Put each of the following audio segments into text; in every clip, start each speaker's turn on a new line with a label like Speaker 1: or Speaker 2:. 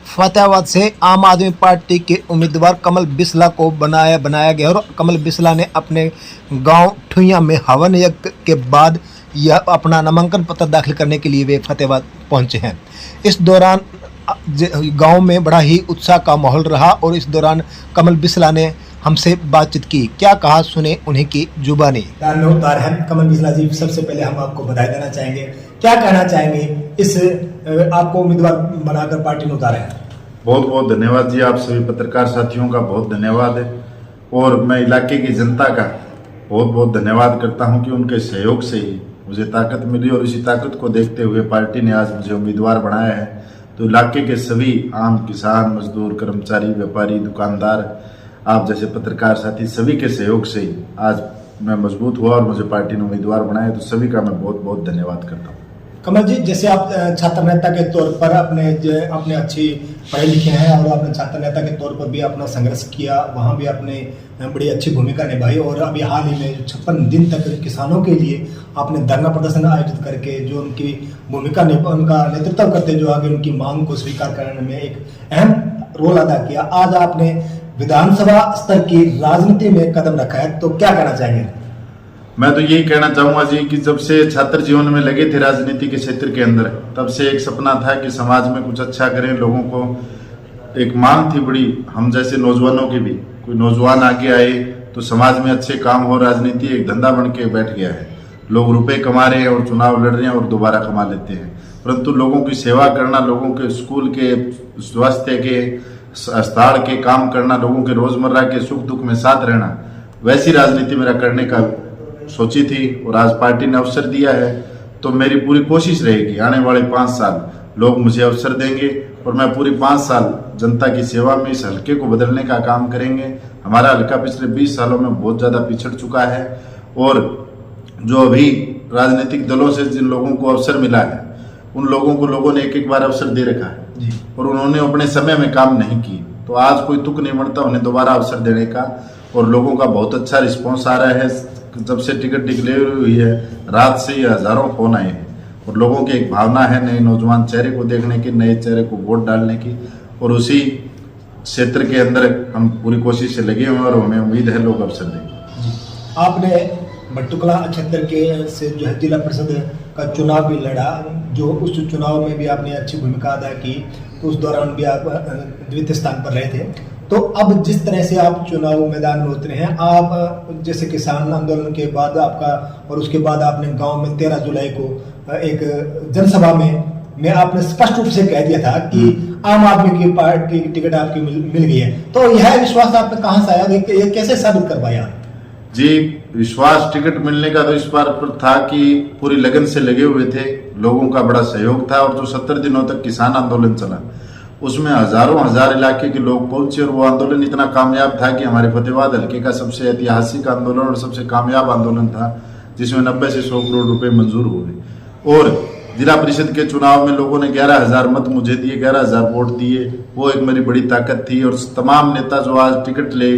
Speaker 1: फतेहाबाद से आम आदमी पार्टी के उम्मीदवार कमल बिसला को बनाया गया और कमल बिसला ने अपने गांव ठुइयां में हवन यज्ञ के बाद यह अपना नामांकन पत्र दाखिल करने के लिए वे फतेहाबाद पहुंचे हैं। इस दौरान गांव में बड़ा ही उत्साह का माहौल रहा और इस दौरान कमल बिसला ने हमसे बातचीत की। क्या कहा सुने उन्हीं की जुबानी।
Speaker 2: उतार हैं कमल बिसला जी, सबसे पहले हम आपको बधाई देना चाहेंगे। क्या कहना चाहेंगे इस आपको उम्मीदवार बनाकर पार्टी में उतारा है?
Speaker 3: बहुत बहुत धन्यवाद जी, आप सभी पत्रकार साथियों का बहुत धन्यवाद है और मैं इलाके की जनता का बहुत बहुत धन्यवाद करता हूं कि उनके सहयोग से ही मुझे ताकत मिली और इसी ताकत को देखते हुए पार्टी ने आज मुझे उम्मीदवार बनाया है। तो इलाके के सभी आम किसान, मजदूर, कर्मचारी, व्यापारी, दुकानदार, आप जैसे पत्रकार साथी सभी के सहयोग से ही आज मैं मजबूत हुआ और मुझे पार्टी ने उम्मीदवार बनाया। तो सभी का मैं बहुत बहुत धन्यवाद करता हूँ।
Speaker 2: कमल जी, जैसे आप छात्र नेता के तौर पर अपने अच्छी पढ़े लिखे हैं और आपने छात्र नेता के तौर पर भी अपना संघर्ष किया, वहाँ भी आपने बड़ी अच्छी भूमिका निभाई और अभी हाल ही में 56 दिन तक किसानों के लिए आपने धरना प्रदर्शन आयोजित करके जो उनकी भूमिका उनका नेतृत्व करते जो आगे उनकी मांग को स्वीकार करने में एक अहम रोल अदा किया। आज आपने विधानसभा स्तर की राजनीति में कदम रखा है, तो क्या कहना चाहेंगे?
Speaker 3: मैं तो यही कहना चाहूंगा जी कि जब से छात्र जीवन में लगे थे राजनीति के क्षेत्र के अंदर, तब से एक सपना था कि समाज में कुछ अच्छा करें। लोगों को एक मांग थी बड़ी, हम जैसे नौजवानों की भी, कोई नौजवान आगे आए तो समाज में अच्छे काम हो। राजनीति एक धंधा बन के बैठ गया है, लोग रुपए कमा रहे हैं और चुनाव लड़ रहे हैं और दोबारा कमा लेते हैं, परंतु लोगों की सेवा करना, लोगों के स्कूल के, स्वास्थ्य के, अस्पताल के काम करना, लोगों के रोजमर्रा के सुख दुख में साथ रहना, वैसी राजनीति मेरा करने का सोची थी और आज पार्टी ने अवसर दिया है। तो मेरी पूरी कोशिश रहेगी आने वाले 5 साल लोग मुझे अवसर देंगे और मैं पूरी 5 साल जनता की सेवा में इस हल्के को बदलने का काम करेंगे। हमारा हल्का पिछले 20 सालों में बहुत ज़्यादा पिछड़ चुका है और जो अभी राजनीतिक दलों से जिन लोगों को अवसर मिला है उन लोगों को लोगों ने एक बार अवसर दे रखा है और उन्होंने अपने समय में काम नहीं किए। तो आज कोई तुक नहीं बनता उन्हें दोबारा अवसर देने का और लोगों का बहुत अच्छा रिस्पॉन्स आ रहा है। जब से टिकट डिक्लेयर हुई है रात से ही हजारों फोन आए हैं और लोगों की एक भावना है नए नौजवान चेहरे को देखने की, नए चेहरे को वोट डालने की और उसी क्षेत्र के अंदर हम पूरी कोशिश से लगे हुए हैं और हमें उम्मीद है लोग अवसर देंगे।
Speaker 2: आपने भट्टुकला क्षेत्र के से जो है जिला परिषद का चुनाव भी लड़ा, जो उस चुनाव में भी आपने अच्छी भूमिका अदा की, तो उस दौरान भी आप द्वितीय स्थान पर रहे थे। तो अब जिस तरह से आप चुनाव मैदान में उतरे हैं, आप जैसे किसान आंदोलन के बाद आपका और उसके बाद आपने गांव में 13 जुलाई को एक जनसभा में आपने स्पष्ट रूप से कह दिया था कि आम आदमी की पार्टी की टिकट आपकी मिल गई है। तो यह विश्वास आपने कहां से आया, ये कैसे साबित कर पाया?
Speaker 3: जी, विश्वास टिकट मिलने का तो इस बार पर था कि पूरी लगन से लगे हुए थे, लोगों का बड़ा सहयोग था और जो 70 दिनों तक किसान आंदोलन चला उसमें हजारों हजार इलाके के लोग पहुंचे और वो आंदोलन इतना कामयाब था कि हमारे फतेहाबाद हल्के का सबसे ऐतिहासिक आंदोलन और सबसे कामयाब आंदोलन था, जिसमें 90 से 100 करोड़ रुपए मंजूर हुए। और जिला परिषद के चुनाव में लोगों ने 11,000 मत मुझे दिए, 11,000 वोट दिए, वो एक मेरी बड़ी ताकत थी। और तमाम नेता जो आज टिकट ले,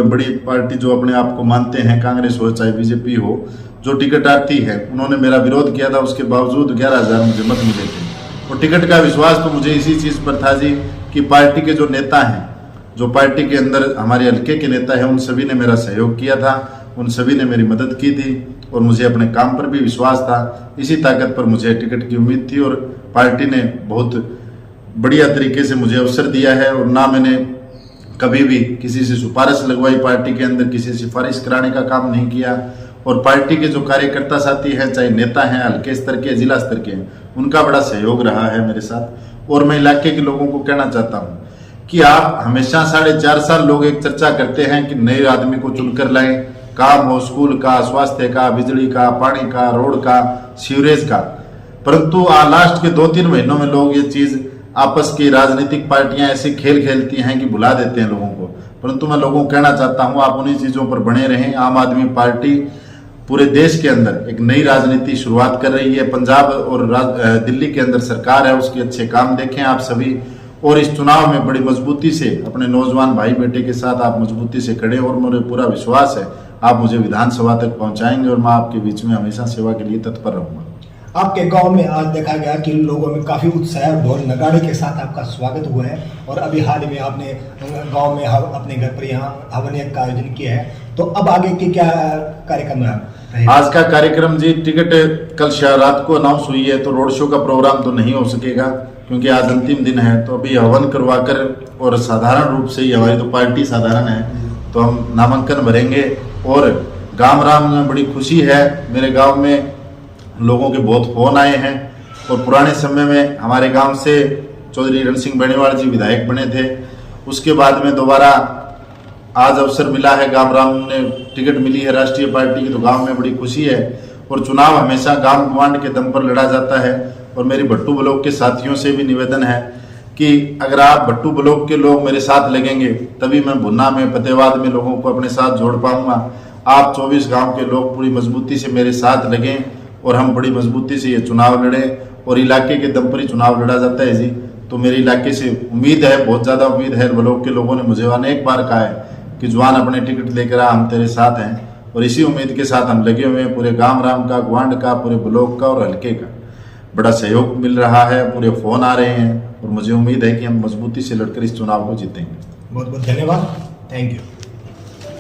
Speaker 3: बड़ी पार्टी जो अपने आप को मानते हैं, कांग्रेस हो चाहे बीजेपी हो, जो टिकट आती है उन्होंने मेरा विरोध किया था, उसके बावजूद 11,000 मुझे मत मिले थे। और टिकट का विश्वास तो मुझे इसी चीज़ पर था जी कि पार्टी के जो नेता हैं, जो पार्टी के अंदर हमारे हल्के के नेता हैं, उन सभी ने मेरा सहयोग किया था, उन सभी ने मेरी मदद की थी और मुझे अपने काम पर भी विश्वास था। इसी ताकत पर मुझे टिकट की उम्मीद थी और पार्टी ने बहुत बढ़िया तरीके से मुझे अवसर दिया है और ना मैंने कभी भी किसी से सिफारिश लगवाई, पार्टी के अंदर किसी सिफारिश कराने का काम नहीं किया। और पार्टी के जो कार्यकर्ता साथी हैं, चाहे नेता हैं, हल्के स्तर के, जिला स्तर के हैं, उनका बड़ा सहयोग रहा है मेरे साथ। और मैं इलाके के लोगों को कहना चाहता हूं कि आप हमेशा 4.5 साल लोग एक चर्चा करते हैं कि नए आदमी को चुनकर लाएं, काम हो स्कूल का, स्वास्थ्य का, बिजली का, पानी का, रोड का, सीवरेज का, परंतु लास्ट के 2-3 महीनों में लोग ये चीज आपस की राजनीतिक पार्टियां ऐसे खेल खेलती हैं कि भुला देते हैं लोगों को। परंतु मैं लोगों को कहना चाहता हूं आप उन्हीं चीजों पर बने रहें। आम आदमी पार्टी पूरे देश के अंदर एक नई राजनीति शुरुआत कर रही है। पंजाब और दिल्ली के अंदर सरकार है, उसके अच्छे काम देखें आप सभी और इस चुनाव में बड़ी मजबूती से अपने नौजवान भाई बेटे के साथ आप मजबूती से खड़े और मुझे पूरा विश्वास है आप मुझे विधानसभा तक पहुंचाएंगे और मैं आपके बीच में हमेशा सेवा के लिए तत्पर रहूंगा।
Speaker 2: आपके गांव में आज देखा गया कि लोगों में काफी उत्साह और ढोल नगाड़े के साथ आपका स्वागत हुआ है और अभी हाल ही में आपने गांव में अपने घर पर यहाँ हवन यज्ञ का आयोजन किया है, तो अब आगे की क्या कार्यक्रम है?
Speaker 3: आज का कार्यक्रम जी, टिकट कल रात को अनाउंस हुई है, तो रोड शो का प्रोग्राम तो नहीं हो सकेगा क्योंकि आज अंतिम दिन है। तो अभी हवन करवाकर और साधारण रूप से ही, हमारी तो पार्टी साधारण है, तो हम नामांकन भरेंगे। और गांव राम में बड़ी खुशी है, मेरे गांव में लोगों के बहुत फोन आए हैं और पुराने समय में हमारे गांव से चौधरी रण सिंह बेनीवाल जी विधायक बने थे, उसके बाद में दोबारा आज अवसर मिला है, गांव राम ने टिकट मिली है राष्ट्रीय पार्टी की, तो गांव में बड़ी खुशी है। और चुनाव हमेशा गांव गवांड के दम पर लड़ा जाता है। और मेरी भट्टू ब्लॉक के साथियों से भी निवेदन है कि अगर आप भट्टू ब्लॉक के लोग मेरे साथ लगेंगे तभी मैं भुन्ना में, फतेहाबाद में लोगों को अपने साथ जोड़ पाऊंगा। आप 24 गांव के लोग पूरी मजबूती से मेरे साथ लगें और हम बड़ी मजबूती से ये चुनाव लड़ें। और इलाके के दम पर ही चुनाव लड़ा जाता है जी। तो मेरे इलाके से उम्मीद है, बहुत ज़्यादा उम्मीद है, ब्लॉक के लोगों ने मुझे अनेक बार कहा है कि जवान अपने टिकट लेकर आ, हम तेरे साथ हैं। और इसी उम्मीद के साथ हम लगे हुए हैं। पूरे गांव राम का, ग्वांड का, पूरे ब्लॉक का और हल्के का बड़ा सहयोग मिल रहा है, पूरे फोन आ रहे हैं और मुझे उम्मीद है कि हम मजबूती से लड़कर इस चुनाव को जीतेंगे।
Speaker 2: बहुत बहुत धन्यवाद, थैंक यू।